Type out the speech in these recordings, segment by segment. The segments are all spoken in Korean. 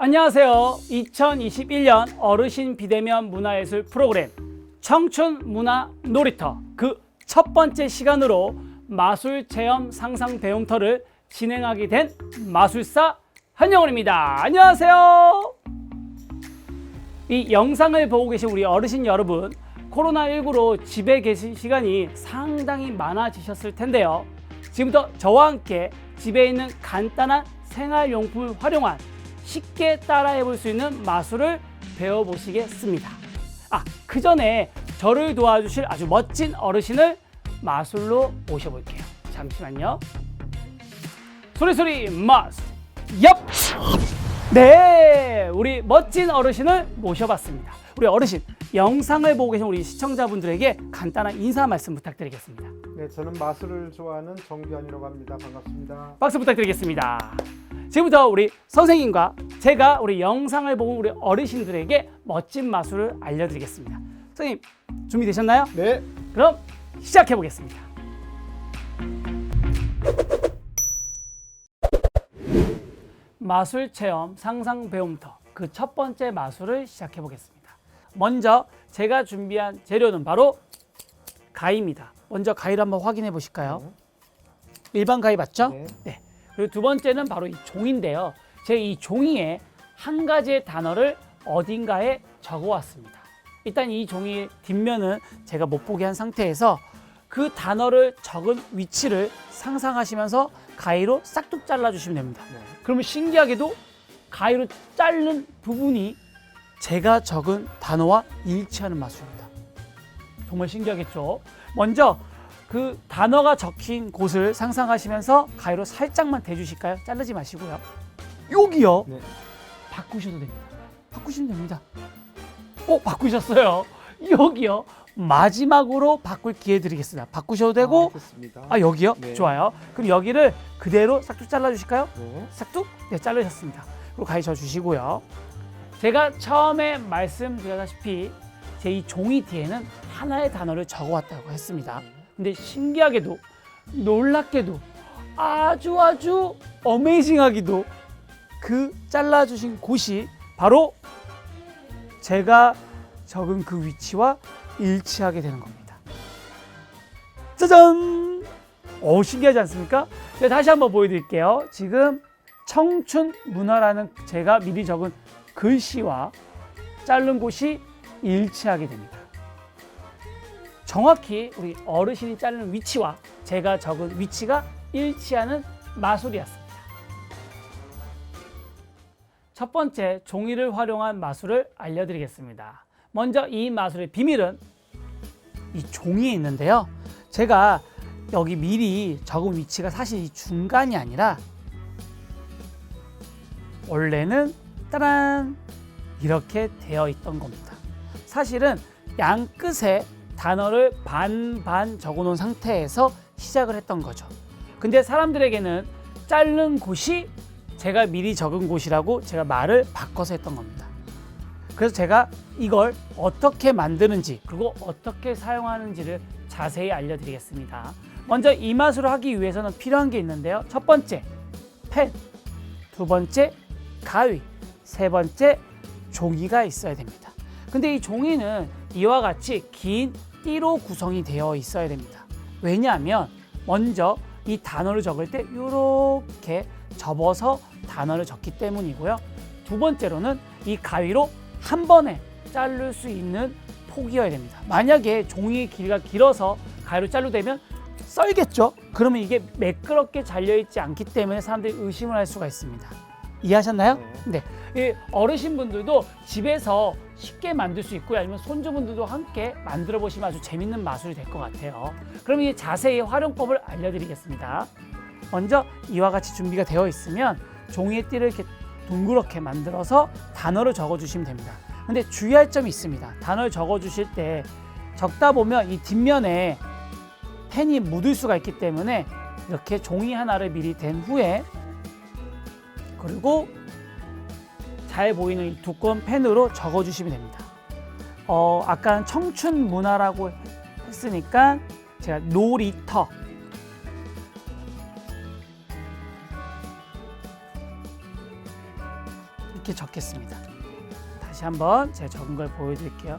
안녕하세요. 2021년 어르신 비대면 문화예술 프로그램 청춘 문화 놀이터 그 첫 번째 시간으로 마술 체험 상상 배움터를 진행하게 된 마술사 한영원입니다. 안녕하세요. 이 영상을 보고 계신 우리 어르신 여러분, 코로나19로 집에 계신 시간이 상당히 많아지셨을 텐데요. 지금부터 저와 함께 집에 있는 간단한 생활용품을 활용한 쉽게 따라해 볼 수 있는 마술을 배워보시겠습니다. 그 전에 저를 도와주실 아주 멋진 어르신을 마술로 모셔볼게요. 잠시만요. 소리소리 마술 얍! 네, 우리 멋진 어르신을 모셔봤습니다. 우리 어르신, 영상을 보고 계신 우리 시청자분들에게 간단한 인사 말씀 부탁드리겠습니다. 네, 저는 마술을 좋아하는 정규환이라고 합니다. 반갑습니다. 박수 부탁드리겠습니다. 지금부터 우리 선생님과 제가 우리 영상을 보고 우리 어르신들에게 멋진 마술을 알려드리겠습니다. 선생님, 준비되셨나요? 네. 그럼 시작해 보겠습니다. 마술 체험 상상 배움터 그 첫 번째 마술을 시작해 보겠습니다. 먼저 제가 준비한 재료는 바로 가위입니다. 먼저 가위를 한번 확인해 보실까요? 일반 가위 맞죠? 네. 네. 그리고 두 번째는 바로 이 종이인데요. 제가 이 종이에 한 가지의 단어를 어딘가에 적어 왔습니다. 일단 이 종이 뒷면은 제가 못 보게 한 상태에서 그 단어를 적은 위치를 상상하시면서 가위로 싹둑 잘라주시면 됩니다. 네. 그러면 신기하게도 가위로 자른 부분이 제가 적은 단어와 일치하는 마술입니다. 정말 신기하겠죠? 먼저 그 단어가 적힌 곳을 상상하시면서 가위로 살짝만 대주실까요? 자르지 마시고요. 여기요. 네. 바꾸셔도 됩니다. 바꾸시면 됩니다. 바꾸셨어요. 여기요. 마지막으로 바꿀 기회 드리겠습니다. 바꾸셔도 되고, 알겠습니다. 여기요? 네. 좋아요. 그럼 여기를 그대로 싹둑 잘라주실까요? 네. 싹둑? 네, 자르셨습니다. 그리고 가위 져주시고요. 제가 처음에 말씀드렸다시피 제 이 종이 뒤에는 하나의 단어를 적어왔다고 했습니다. 근데 신기하게도, 놀랍게도, 아주 어메이징하기도 그 잘라주신 곳이 바로 제가 적은 그 위치와 일치하게 되는 겁니다. 짜잔! 신기하지 않습니까? 제가 다시 한번 보여드릴게요. 지금 청춘 문화라는 제가 미리 적은 글씨와 자른 곳이 일치하게 됩니다. 정확히 우리 어르신이 자르는 위치와 제가 적은 위치가 일치하는 마술이었습니다. 첫 번째, 종이를 활용한 마술을 알려드리겠습니다. 먼저 이 마술의 비밀은 이 종이에 있는데요. 제가 여기 미리 적은 위치가 사실 이 중간이 아니라 원래는 따란 이렇게 되어 있던 겁니다. 사실은 양 끝에 단어를 반반 적어 놓은 상태에서 시작을 했던 거죠. 근데 사람들에게는 자른 곳이 제가 미리 적은 곳이라고 제가 말을 바꿔서 했던 겁니다. 그래서 제가 이걸 어떻게 만드는지 그리고 어떻게 사용하는지를 자세히 알려드리겠습니다. 먼저 이 마술을 하기 위해서는 필요한 게 있는데요. 첫 번째, 펜. 두 번째, 가위. 세 번째, 종이가 있어야 됩니다. 근데 이 종이는 이와 같이 긴 띠로 구성이 되어 있어야 됩니다. 왜냐하면 먼저 이 단어를 적을 때 이렇게 접어서 단어를 적기 때문이고요. 두 번째로는 이 가위로 한 번에 자를 수 있는 폭이어야 됩니다. 만약에 종이의 길이가 길어서 가위로 자르되면 썰겠죠? 그러면 이게 매끄럽게 잘려있지 않기 때문에 사람들이 의심을 할 수가 있습니다. 이해하셨나요? 네. 이 어르신분들도 집에서 쉽게 만들 수 있고요. 아니면 손주분들도 함께 만들어 보시면 아주 재밌는 마술이 될 것 같아요. 그럼 이 자세히 활용법을 알려드리겠습니다. 먼저 이와 같이 준비가 되어 있으면 종이의 띠를 이렇게 둥그렇게 만들어서 단어를 적어 주시면 됩니다. 근데 주의할 점이 있습니다. 단어를 적어 주실 때 적다 보면 이 뒷면에 펜이 묻을 수가 있기 때문에 이렇게 종이 하나를 미리 댄 후에 그리고 잘 보이는 이 두꺼운 펜으로 적어 주시면 됩니다. 아까 청춘 문화라고 했으니까 제가 놀이터 이렇게 이렇게 적겠습니다. 다시 한번 제가 적은 걸 보여드릴게요.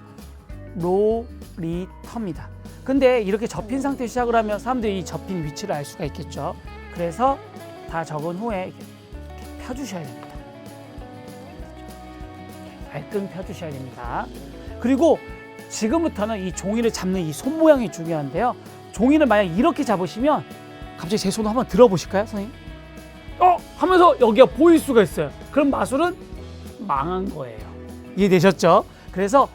놀이터입니다. 근데 이렇게 접힌 상태로 시작을 하면 사람들이 이 접힌 위치를 알 수가 있겠죠. 그래서 다 적은 후에 이렇게 펴주셔야 됩니다. 발끈 펴주셔야 됩니다. 그리고 지금부터는 이 종이를 잡는 이 손 모양이 중요한데요. 종이를 만약 이렇게 잡으시면 갑자기 제 손을 한번 들어보실까요, 선생님? 하면서 여기가 보일 수가 있어요. 그럼 마술은 망한 거예요. 이해되셨죠? 그래서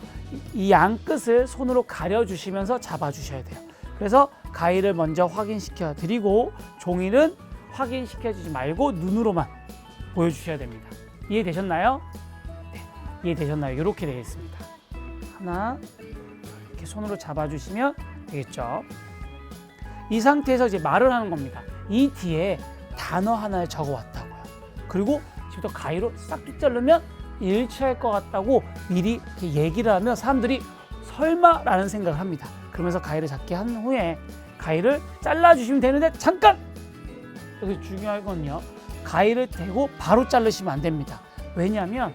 이 양 끝을 손으로 가려주시면서 잡아주셔야 돼요. 그래서 가위를 먼저 확인시켜 드리고 종이는 확인시켜 주지 말고 눈으로만 보여주셔야 됩니다. 이해되셨나요? 네, 이해되셨나요? 이렇게 되겠습니다. 하나, 이렇게 손으로 잡아주시면 되겠죠. 이 상태에서 이제 말을 하는 겁니다. 이 뒤에 단어 하나를 적어왔다고요. 그리고 지금부터 가위로 싹둑 자르면 일치할 것 같다고 미리 이렇게 얘기를 하면 사람들이 설마라는 생각을 합니다. 그러면서 가위를 잡게 한 후에 가위를 잘라주시면 되는데 잠깐! 여기 중요한 건요. 가위를 대고 바로 자르시면 안 됩니다. 왜냐하면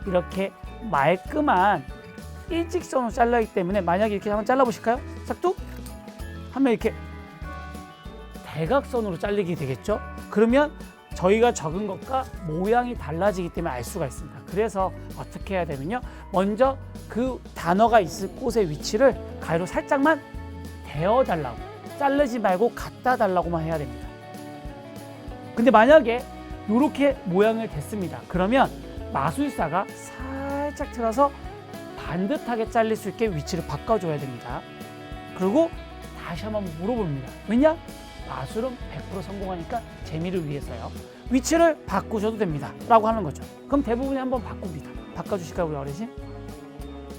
이렇게 말끔한 일직선으로 잘라기 때문에 만약에 이렇게 한번 잘라보실까요? 싹둑? 하면 이렇게 대각선으로 잘리게 되겠죠? 그러면 저희가 적은 것과 모양이 달라지기 때문에 알 수가 있습니다. 그래서 어떻게 해야 되면요. 먼저 그 단어가 있을 곳의 위치를 가위로 살짝만 대어달라고, 자르지 말고 갖다 달라고만 해야 됩니다. 근데 만약에 이렇게 모양을 댔습니다. 그러면 마술사가 살짝 틀어서 반듯하게 잘릴 수 있게 위치를 바꿔줘야 됩니다. 그리고 다시 한번 물어봅니다. 왜냐? 마술은 100% 성공하니까 재미를 위해서요. 위치를 바꾸셔도 됩니다. 라고 하는 거죠. 그럼 대부분이 한번 바꿉니다. 바꿔주실까요, 우리 어르신?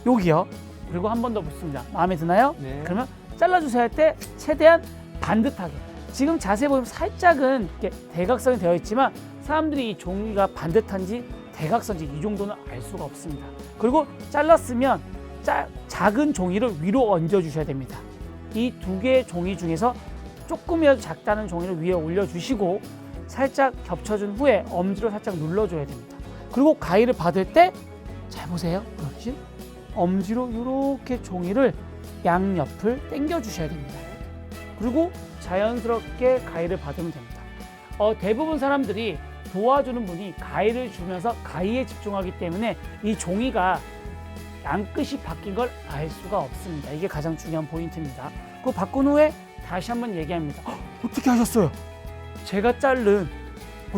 여기요. 그리고 한 번 더 묻습니다. 마음에 드나요? 네. 그러면 잘라주세요 할 때 최대한 반듯하게. 지금 자세히 보면 살짝은 이렇게 대각선이 되어 있지만 사람들이 이 종이가 반듯한지 대각선인지 이 정도는 알 수가 없습니다. 그리고 잘랐으면 작은 종이를 위로 얹어주셔야 됩니다. 이 두 개의 종이 중에서 조금이라도 작다는 종이를 위에 올려주시고 살짝 겹쳐준 후에 엄지로 살짝 눌러줘야 됩니다. 그리고 가위를 받을 때 잘 보세요. 그렇지? 엄지로 이렇게 종이를 양옆을 당겨주셔야 됩니다. 그리고 자연스럽게 가위를 받으면 됩니다. 대부분 사람들이 도와주는 분이 가위를 주면서 가위에 집중하기 때문에 이 종이가 양끝이 바뀐 걸 알 수가 없습니다. 이게 가장 중요한 포인트입니다. 그거 바꾼 후에 다시 한번 얘기합니다. 어떻게 하셨어요? 제가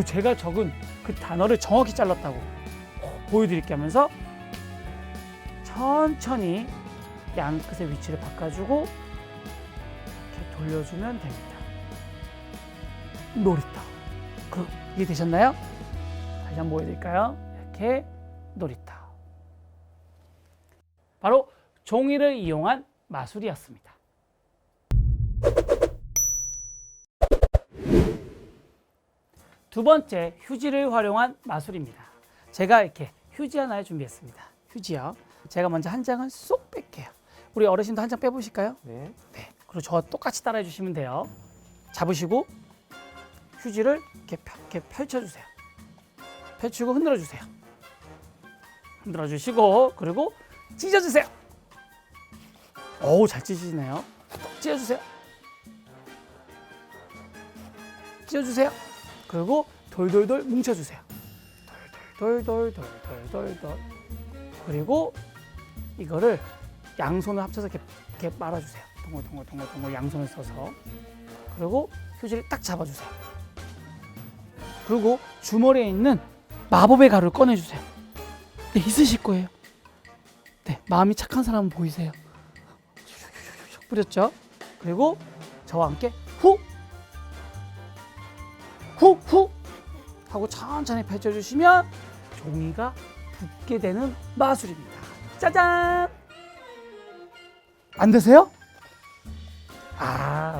제가 적은 그 단어를 정확히 잘랐다고 보여드릴게 하면서 천천히 양끝의 위치를 바꿔주고 이렇게 돌려주면 됩니다. 놀이터. 이해되셨나요? 다시 한번 보여드릴까요? 이렇게 놀이터. 바로 종이를 이용한 마술이었습니다. 두 번째, 휴지를 활용한 마술입니다. 제가 이렇게 휴지 하나를 준비했습니다. 휴지요. 제가 먼저 한 장을 쏙 뺄게요. 우리 어르신도 한 장 빼보실까요? 네. 네. 그리고 저 똑같이 따라해 주시면 돼요. 잡으시고 휴지를 이렇게 펼쳐주세요. 펼치고 흔들어주세요. 흔들어주시고 그리고 찢어주세요. 잘 찢으시네요. 찢어주세요. 찢어주세요. 그리고 돌돌돌 뭉쳐주세요. 돌돌돌돌돌돌. 그리고 이거를 양손을 합쳐서 이렇게 말아주세요. 동글동글 양손을 써서. 그리고 휴지를 딱 잡아주세요. 그리고 주머니에 있는 마법의 가루를 꺼내주세요. 네, 있으실 거예요. 네, 마음이 착한 사람은 보이세요. 슉슉슉슉 뿌렸죠? 그리고 저와 함께 훅! 훅! 훅! 하고 천천히 펼쳐주시면 종이가 붙게 되는 마술입니다. 짜잔! 안 되세요?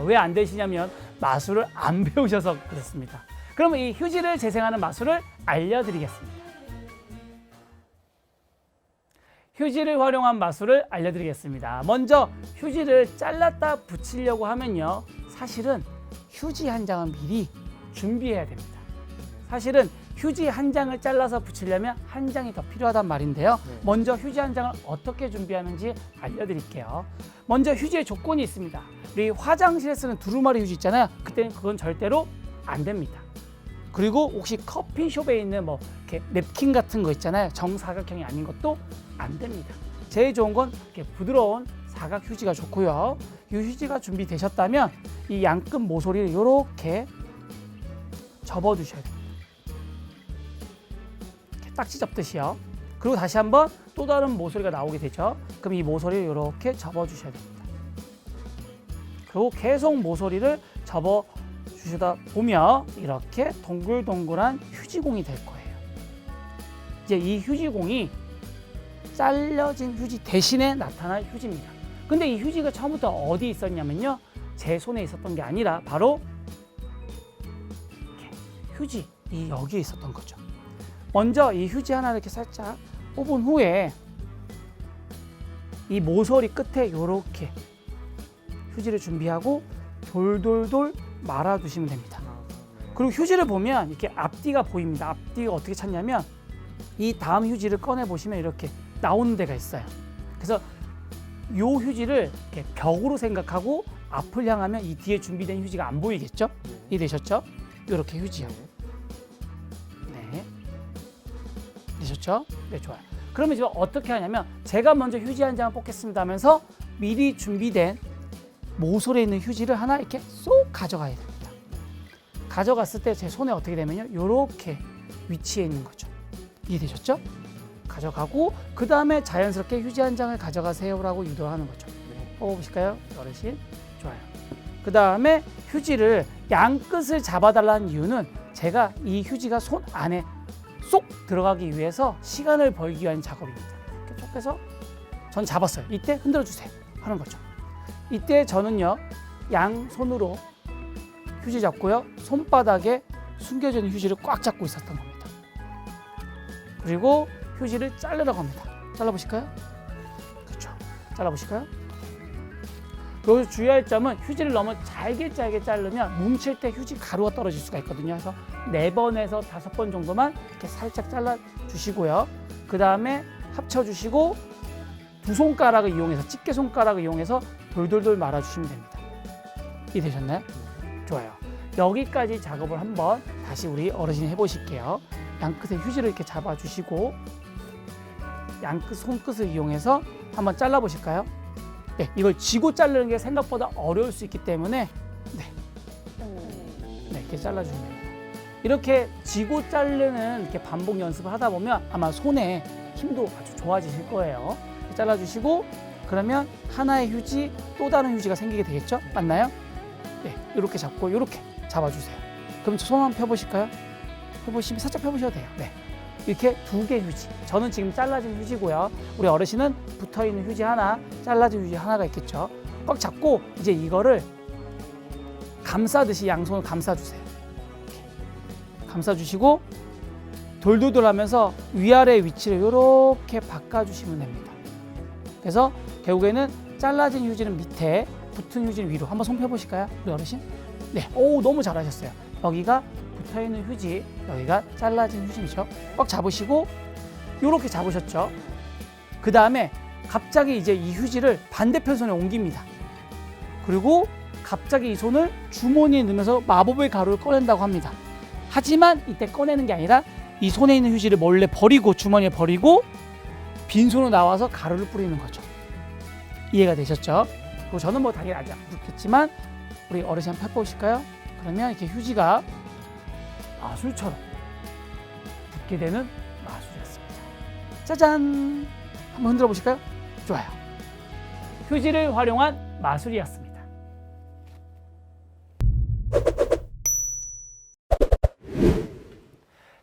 왜 안 되시냐면 마술을 안 배우셔서 그렇습니다. 그러면 이 휴지를 재생하는 마술을 알려드리겠습니다. 휴지를 활용한 마술을 알려드리겠습니다. 먼저 휴지를 잘랐다 붙이려고 하면요. 사실은 휴지 한 장은 미리 준비해야 됩니다. 사실은 휴지 한 장을 잘라서 붙이려면 한 장이 더 필요하단 말인데요. 네. 먼저 휴지 한 장을 어떻게 준비하는지 알려드릴게요. 먼저 휴지의 조건이 있습니다. 우리 화장실에 쓰는 두루마리 휴지 있잖아요. 그때는 그건 절대로 안 됩니다. 그리고 혹시 커피숍에 있는 뭐 이렇게 냅킨 같은 거 있잖아요. 정사각형이 아닌 것도 안 됩니다. 제일 좋은 건 이렇게 부드러운 사각 휴지가 좋고요. 이 휴지가 준비되셨다면 이 양끝 모서리를 이렇게 접어주셔야 됩니다. 이렇게 딱지 접듯이요. 그리고 다시 한번 또 다른 모서리가 나오게 되죠. 그럼 이 모서리를 이렇게 접어주셔야 됩니다. 그리고 계속 모서리를 접어주시다 보면 이렇게 동글동글한 휴지공이 될 거예요. 이제 이 휴지공이 잘려진 휴지 대신에 나타날 휴지입니다. 근데 이 휴지가 처음부터 어디 있었냐면요. 제 손에 있었던 게 아니라 바로 이렇게 휴지 이 여기에 있었던 거죠. 먼저 이 휴지 하나 이렇게 살짝 뽑은 후에 이 모서리 끝에 이렇게 휴지를 준비하고 돌돌돌 말아두시면 됩니다. 그리고 휴지를 보면 이렇게 앞뒤가 보입니다. 앞뒤가 어떻게 찾냐면 이 다음 휴지를 꺼내 보시면 이렇게 나오는 데가 있어요. 그래서 이 휴지를 이렇게 벽으로 생각하고 앞을 향하면 이 뒤에 준비된 휴지가 안 보이겠죠? 이해되셨죠? 이렇게 휴지요. 네. 되셨죠? 네, 좋아요. 그러면 지금 어떻게 하냐면 제가 먼저 휴지 한 장을 뽑겠습니다 하면서 미리 준비된 모서리에 있는 휴지를 하나 이렇게 쏙 가져가야 됩니다. 가져갔을 때 제 손에 어떻게 되면요. 이렇게 위치해 있는 거죠. 이해되셨죠? 가져가고 그 다음에 자연스럽게 휴지 한 장을 가져가세요라고 유도하는 거죠. 뽑아보실까요? 어르신? 좋아요. 그 다음에 휴지를 양끝을 잡아달라는 이유는 제가 이 휴지가 손 안에 쏙 들어가기 위해서 시간을 벌기 위한 작업입니다. 이렇게 쭉 빼서 전 잡았어요. 이때 흔들어 주세요 하는 거죠. 이때 저는요 양손으로 휴지 잡고요 손바닥에 숨겨져 있는 휴지를 꽉 잡고 있었던 겁니다. 그리고 휴지를 자르러 갑니다. 잘라보실까요? 그렇죠. 잘라보실까요? 여기서 주의할 점은 휴지를 너무 잘게 자르면 뭉칠 때 휴지 가루가 떨어질 수가 있거든요. 그래서 4번에서 5번 정도만 이렇게 살짝 잘라주시고요. 그 다음에 합쳐주시고 두 손가락을 이용해서 집게 손가락을 이용해서 돌돌돌 말아주시면 됩니다. 이해되셨나요? 좋아요. 여기까지 작업을 한번 다시 우리 어르신이 해보실게요. 양끝에 휴지를 이렇게 잡아주시고 양끝 손끝을 이용해서 한번 잘라보실까요? 네, 이걸 쥐고 자르는 게 생각보다 어려울 수 있기 때문에 네, 이렇게 잘라주면 됩니다. 이렇게 쥐고 자르는 이렇게 반복 연습을 하다 보면 아마 손에 힘도 아주 좋아지실 거예요. 잘라주시고 그러면 하나의 휴지 또 다른 휴지가 생기게 되겠죠? 맞나요? 네, 이렇게 잡고 이렇게 잡아주세요. 그럼 손 한번 펴보실까요? 펴보시면 살짝 펴보셔도 돼요. 네. 이렇게 2개 휴지. 저는 지금 잘라진 휴지고요. 우리 어르신은 붙어있는 휴지 하나, 잘라진 휴지 하나가 있겠죠. 꽉 잡고 이제 이거를 감싸듯이 양손을 감싸주세요. 이렇게 감싸주시고 돌돌돌 하면서 위아래 위치를 이렇게 바꿔주시면 됩니다. 그래서 결국에는 잘라진 휴지는 밑에, 붙은 휴지는 위로. 한번 손 펴보실까요? 우리 어르신? 네, 오, 너무 잘하셨어요. 여기가 붙어있는 휴지, 여기가 잘라진 휴지죠. 꽉 잡으시고 이렇게 잡으셨죠. 그 다음에 갑자기 이제 이 휴지를 반대편 손에 옮깁니다. 그리고 갑자기 이 손을 주머니에 넣으면서 마법의 가루를 꺼낸다고 합니다. 하지만 이때 꺼내는 게 아니라 이 손에 있는 휴지를 몰래 버리고 주머니에 버리고 빈손으로 나와서 가루를 뿌리는 거죠. 이해가 되셨죠? 그리고 저는 뭐 당연히 아직 안 붙겠지만 우리 어르신 한번 펴보실까요? 그러면 이렇게 휴지가 마술처럼 붙게 되는 마술이었습니다. 짜잔! 한번 흔들어 보실까요? 좋아요. 휴지를 활용한 마술이었습니다.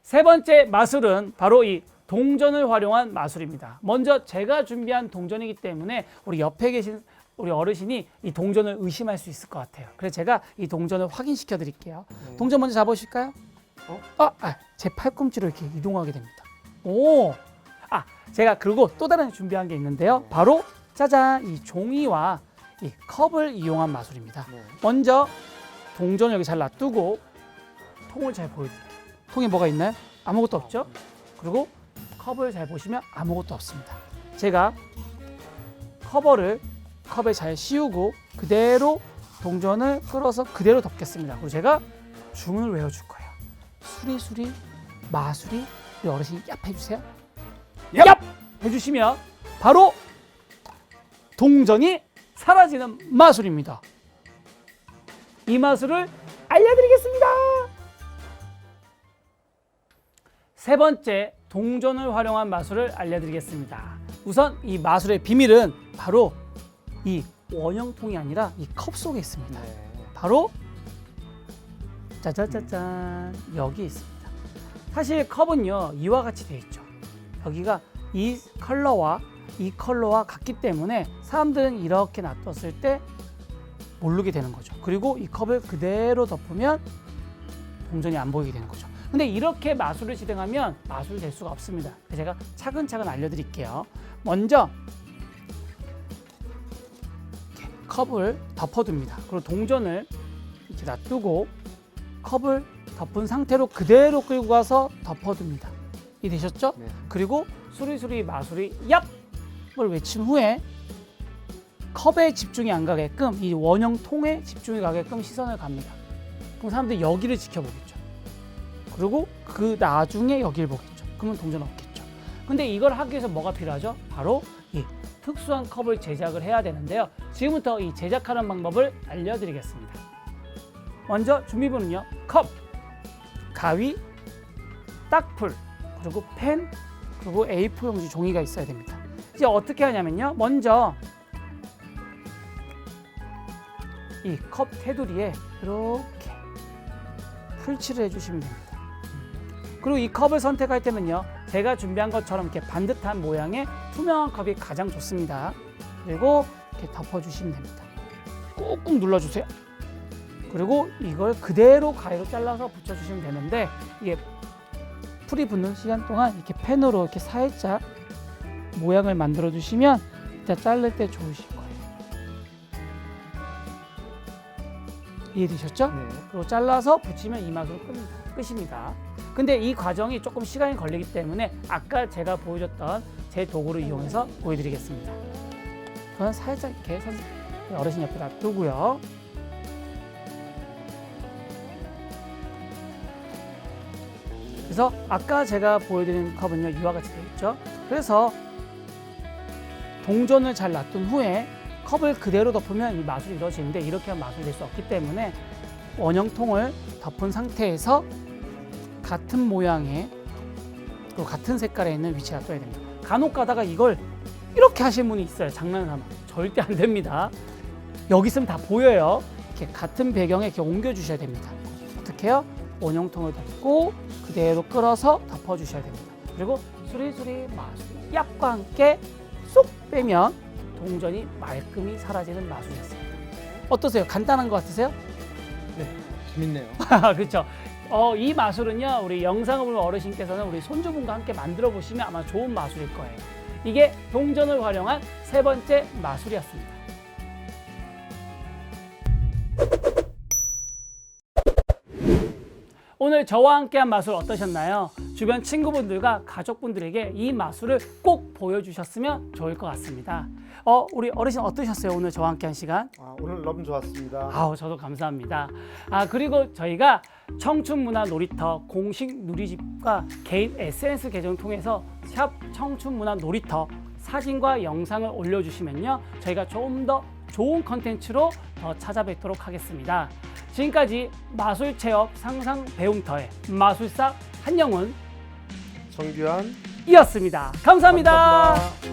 세 번째 마술은 바로 이 동전을 활용한 마술입니다. 먼저 제가 준비한 동전이기 때문에 우리 옆에 계신 우리 어르신이 이 동전을 의심할 수 있을 것 같아요. 그래서 제가 이 동전을 확인시켜 드릴게요. 동전 먼저 잡으실까요? 제 팔꿈치로 이렇게 이동하게 됩니다. 오! 제가 그리고 또 다른 준비한 게 있는데요. 바로 짜잔! 이 종이와 이 컵을 이용한 마술입니다. 먼저 동전을 여기 잘 놔두고 통을 잘 보여드릴게요. 통에 뭐가 있나요? 아무것도 없죠. 그리고 컵을 잘 보시면 아무것도 없습니다. 제가 커버를 컵에 잘 씌우고 그대로 동전을 끌어서 그대로 덮겠습니다. 그리고 제가 주문을 외워줄 거예요. 수리수리 마수리. 우리 어르신이 얍 해주세요. 얍 해주시면 바로 동전이 사라지는 마술입니다. 이 마술을 알려드리겠습니다. 세 번째, 동전을 활용한 마술을 알려드리겠습니다. 우선 이 마술의 비밀은 바로 이 원형통이 아니라 이 컵 속에 있습니다. 바로 짜자짜잔 여기 있습니다. 사실 컵은요 이와 같이 되어 있죠. 여기가 이 컬러와 이 컬러와 같기 때문에 사람들은 이렇게 놔뒀을 때 모르게 되는 거죠. 그리고 이 컵을 그대로 덮으면 동전이 안 보이게 되는 거죠. 근데 이렇게 마술을 진행하면 마술이 될 수가 없습니다. 제가 차근차근 알려드릴게요. 먼저 이렇게 컵을 덮어둡니다. 그리고 동전을 이렇게 놔두고 컵을 덮은 상태로 그대로 끌고 가서 덮어둡니다. 이해되셨죠? 네. 그리고 수리수리 마술이 얍을 외친 후에 컵에 집중이 안 가게끔 이 원형 통에 집중이 가게끔 시선을 갑니다. 그럼 사람들이 여기를 지켜보겠죠. 그리고 그 나중에 여기를 보겠죠. 그러면 동전 없겠죠. 근데 이걸 하기 위해서 뭐가 필요하죠? 바로 이 특수한 컵을 제작을 해야 되는데요. 지금부터 이 제작하는 방법을 알려드리겠습니다. 먼저 준비물은요. 컵, 가위, 딱풀, 그리고 펜, 그리고 A4 용지 종이가 있어야 됩니다. 이제 어떻게 하냐면요. 먼저 이 컵 테두리에 이렇게 풀칠을 해주시면 됩니다. 그리고 이 컵을 선택할 때는요. 제가 준비한 것처럼 이렇게 반듯한 모양의 투명한 컵이 가장 좋습니다. 그리고 이렇게 덮어주시면 됩니다. 꾹꾹 눌러주세요. 그리고 이걸 그대로 가위로 잘라서 붙여주시면 되는데 이게 풀이 붙는 시간 동안 이렇게 펜으로 이렇게 살짝 모양을 만들어 주시면 이따 자를 때 좋으실 거예요. 이해되셨죠? 네. 그리고 잘라서 붙이면 이 맛으로 끝입니다. 근데 이 과정이 조금 시간이 걸리기 때문에 아까 제가 보여줬던 제 도구를 이용해서 보여드리겠습니다. 저는 살짝 이렇게 어르신 옆에 놔두고요. 그래서 아까 제가 보여드린 컵은요 이와 같이 되어 있죠. 그래서 동전을 잘 놔둔 후에 컵을 그대로 덮으면 이 마술이 이루어지는데 이렇게 하면 마술이 될 수 없기 때문에 원형통을 덮은 상태에서 같은 모양의 그리고 같은 색깔에 있는 위치에 놔둬야 됩니다. 간혹 가다가 이걸 이렇게 하시는 분이 있어요. 장난삼아. 절대 안 됩니다. 여기 있으면 다 보여요. 이렇게 같은 배경에 이렇게 옮겨 주셔야 됩니다. 어떻게 해요? 원형통을 덮고 그대로 끌어서 덮어 주셔야 됩니다. 그리고 수리수리 마술 얍과 함께 쏙 빼면 동전이 말끔히 사라지는 마술이었습니다. 어떠세요? 간단한 것 같으세요? 네. 재밌네요. 그렇죠. 이 마술은요, 우리 영상을 보는 어르신께서는 우리 손주분과 함께 만들어 보시면 아마 좋은 마술일 거예요. 이게 동전을 활용한 세 번째 마술이었습니다. 오늘 저와 함께한 마술 어떠셨나요? 주변 친구분들과 가족분들에게 이 마술을 꼭 보여주셨으면 좋을 것 같습니다. 우리 어르신 어떠셨어요? 오늘 저와 함께한 시간? 오늘 너무 좋았습니다. 저도 감사합니다. 그리고 저희가 청춘문화 놀이터 공식 누리집과 개인 SNS 계정을 통해서 샵 청춘문화 놀이터 사진과 영상을 올려주시면요. 저희가 좀 더 좋은 컨텐츠로 더 찾아뵙도록 하겠습니다. 지금까지 마술 체험 상상 배움터의 마술사 한영훈 정규환 이었습니다. 감사합니다. 감사합니다.